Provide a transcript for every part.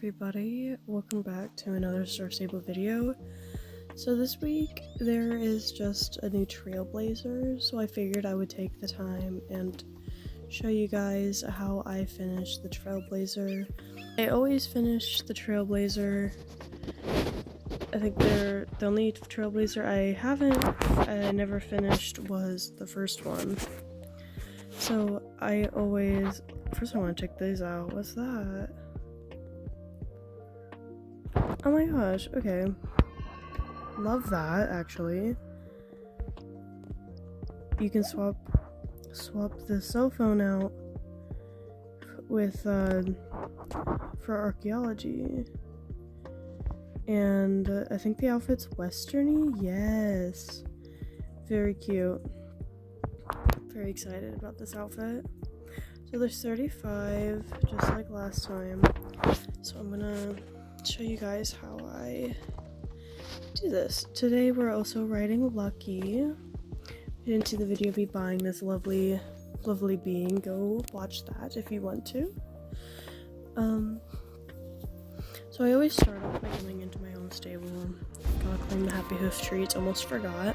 everybody, welcome back to another Star Stable video. So this week there is just a new Trailblazer, so I figured I would take the time and show you guys how I finished the Trailblazer. I always finish the Trailblazer. I think the only Trailblazer I never finished was the first one. So first I want to check these out. What's that? Oh my gosh, okay. Love that, actually. You can swap the cell phone out with, for archaeology. And I think the outfit's westerny? Yes. Very cute. Very excited about this outfit. So there's 35, just like last time. So I'm gonna show you guys how I do this. Today we're also riding Lucky. If you didn't see the video of me buying this lovely being, go watch that if you want to. So I always start off by coming into my own stable. Gotta claim the happy hoof treats, almost forgot.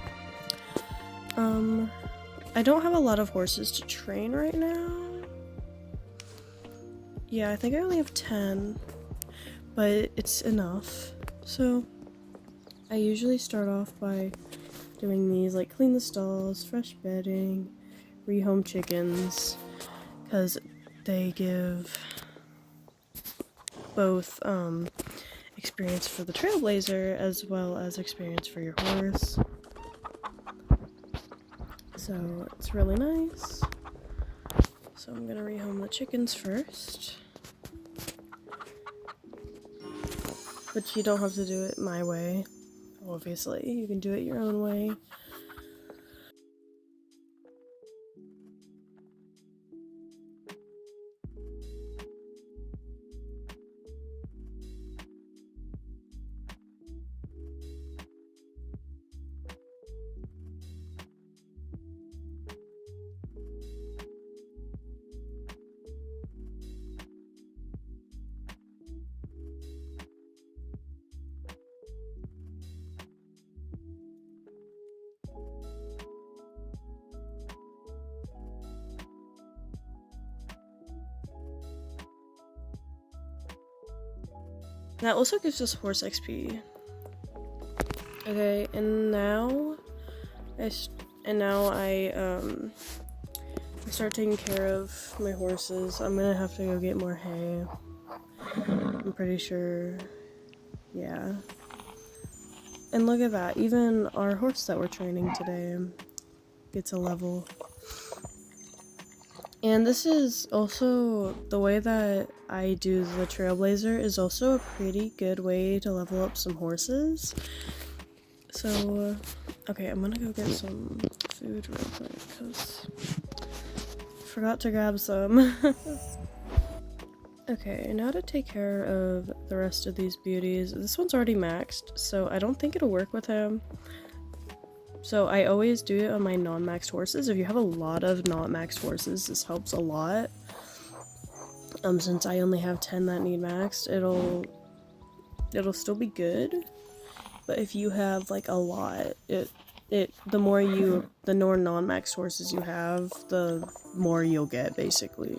I don't have a lot of horses to train right now. Yeah, I think I only have 10. But it's enough. So I usually start off by doing these, like clean the stalls, fresh bedding, rehome chickens, because they give both experience for the Trailblazer as well as experience for your horse. So it's really nice. So I'm gonna rehome the chickens first. But you don't have to do it my way, obviously. You can do it your own way. That also gives us horse XP. Okay, and now I start taking care of my horses. I'm gonna have to go get more hay. I'm pretty sure, yeah. And look at that, even our horse that we're training today gets a level. And this is also, the way that I do the Trailblazer is also a pretty good way to level up some horses. So, okay, I'm gonna go get some food real quick, because I forgot to grab some. Okay, now to take care of the rest of these beauties. This one's already maxed, so I don't think it'll work with him. So I always do it on my non-maxed horses. If you have a lot of not-maxed horses, this helps a lot. Since I only have 10 that need maxed, it'll still be good. But if you have like a lot, the more non-maxed horses you have, the more you'll get, basically.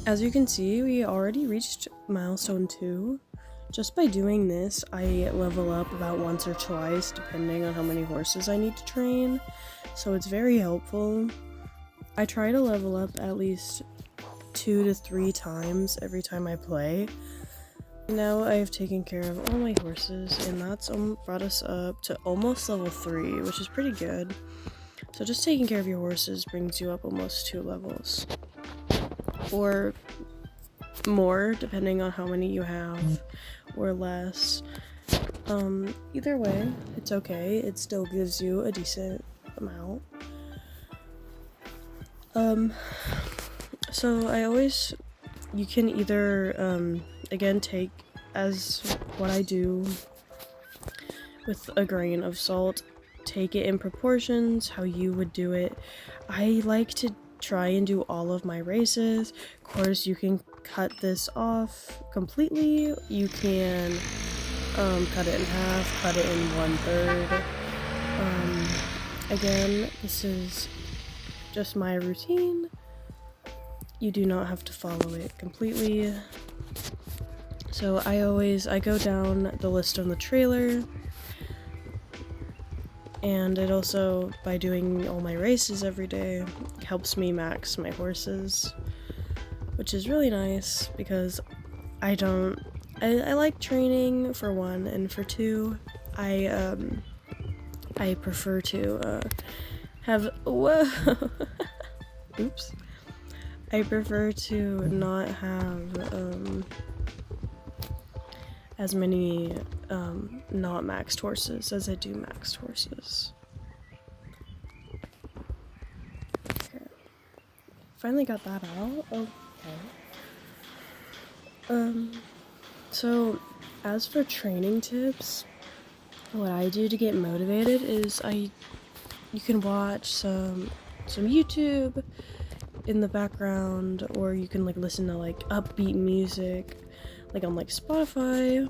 As you can see, we already reached milestone 2. Just by doing this, I level up about once or twice, depending on how many horses I need to train, so it's very helpful. I try to level up at least 2 to 3 times every time I play. Now I have taken care of all my horses, and that's brought us up to almost level 3, which is pretty good. So just taking care of your horses brings you up almost 2 levels. Or more, depending on how many you have, or less. Either way, it's okay. It still gives you a decent amount. So you can either, again, take as what I do with a grain of salt, take it in proportions, how you would do it. I like to try and do all of my races. Of course, you can cut this off completely. You can cut it in half, cut it in 1/3. Again, this is just my routine. You do not have to follow it completely. So I go down the list on the trailer, and it also, by doing all my races every day, helps me max my horses, which is really nice because I like training for one, and for two, I prefer to have oops. I prefer to not have as many not maxed horses as I do maxed horses. Okay. Finally got that out. Okay. So as for training tips, what I do to get motivated is you can watch some YouTube in the background, or you can like listen to like upbeat music like on like Spotify.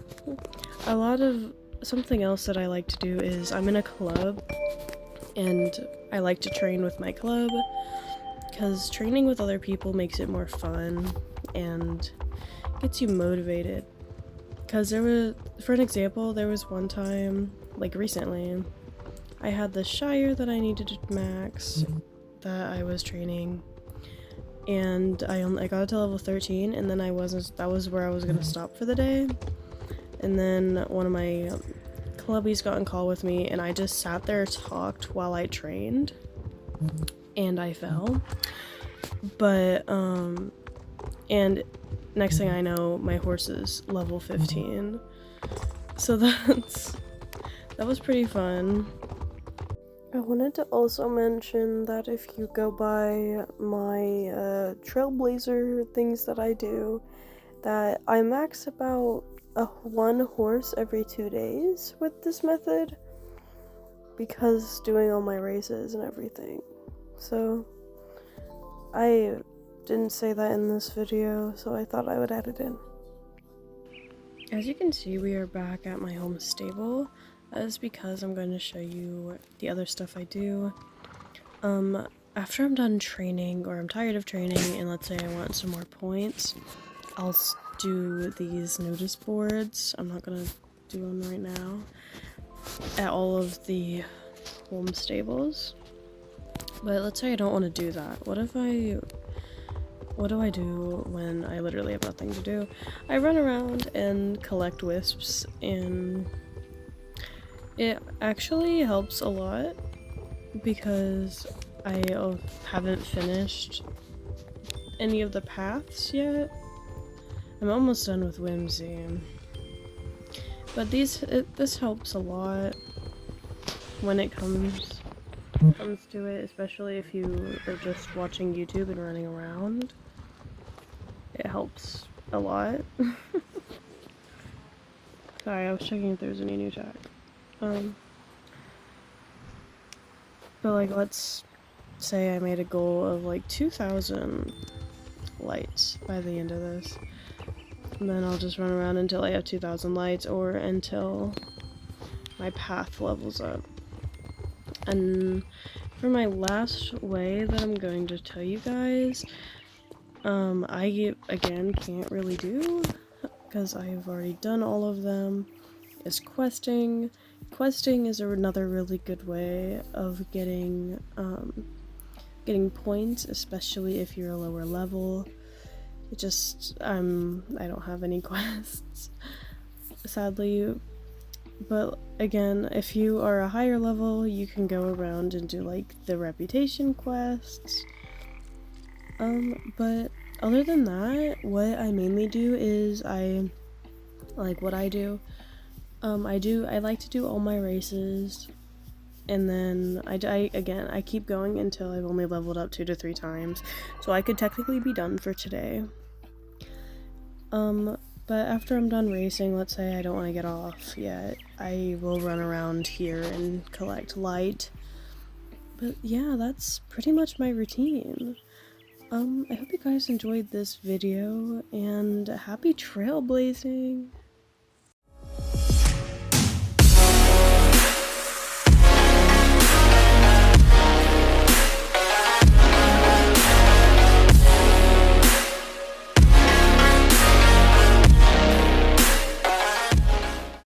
Something else that I like to do is I'm in a club and I like to train with my club because training with other people makes it more fun and gets you motivated. Because for an example, there was one time, like recently, I had the Shire that I needed to max that I was training, and I got it to level 13, and then that was where I was gonna stop for the day. And then one of my clubbies got in call with me, and I just sat there, talked while I trained, and I fell. But and next thing I know, my horse is level 15. So that was pretty fun. I wanted to also mention that if you go by my Trailblazer things that I do, that I max about one horse every 2 days with this method, because doing all my races and everything. So I didn't say that in this video, so I thought I would add it in. As you can see, we are back at my home stable. That is because I'm going to show you the other stuff I do. After I'm done training, or I'm tired of training, and let's say I want some more points, I'll do these notice boards. I'm not gonna do them right now. At all of the home stables. But let's say I don't want to do that. What do I do when I literally have nothing to do? I run around and collect wisps, and it actually helps a lot because I haven't finished any of the paths yet. I'm almost done with Whimsy. But this helps a lot when it comes to it, especially if you are just watching YouTube and running around. It helps a lot. Sorry, I was checking if there's any new tag. But like, let's say I made a goal of like 2,000 lights by the end of this. And then I'll just run around until I have 2,000 lights, or until my path levels up. And for my last way that I'm going to tell you guys, I again can't really do because I've already done all of them, is questing. Questing is another really good way of getting points, especially if you're a lower level. I don't have any quests, sadly. But again, if you are a higher level, you can go around and do like the reputation quests. But other than that, what I mainly do is I like to do all my races, and then I keep going until I've only leveled up 2 to 3 times, so I could technically be done for today. But after I'm done racing, let's say I don't want to get off yet, I will run around here and collect light. But yeah, that's pretty much my routine. I hope you guys enjoyed this video, and happy trailblazing!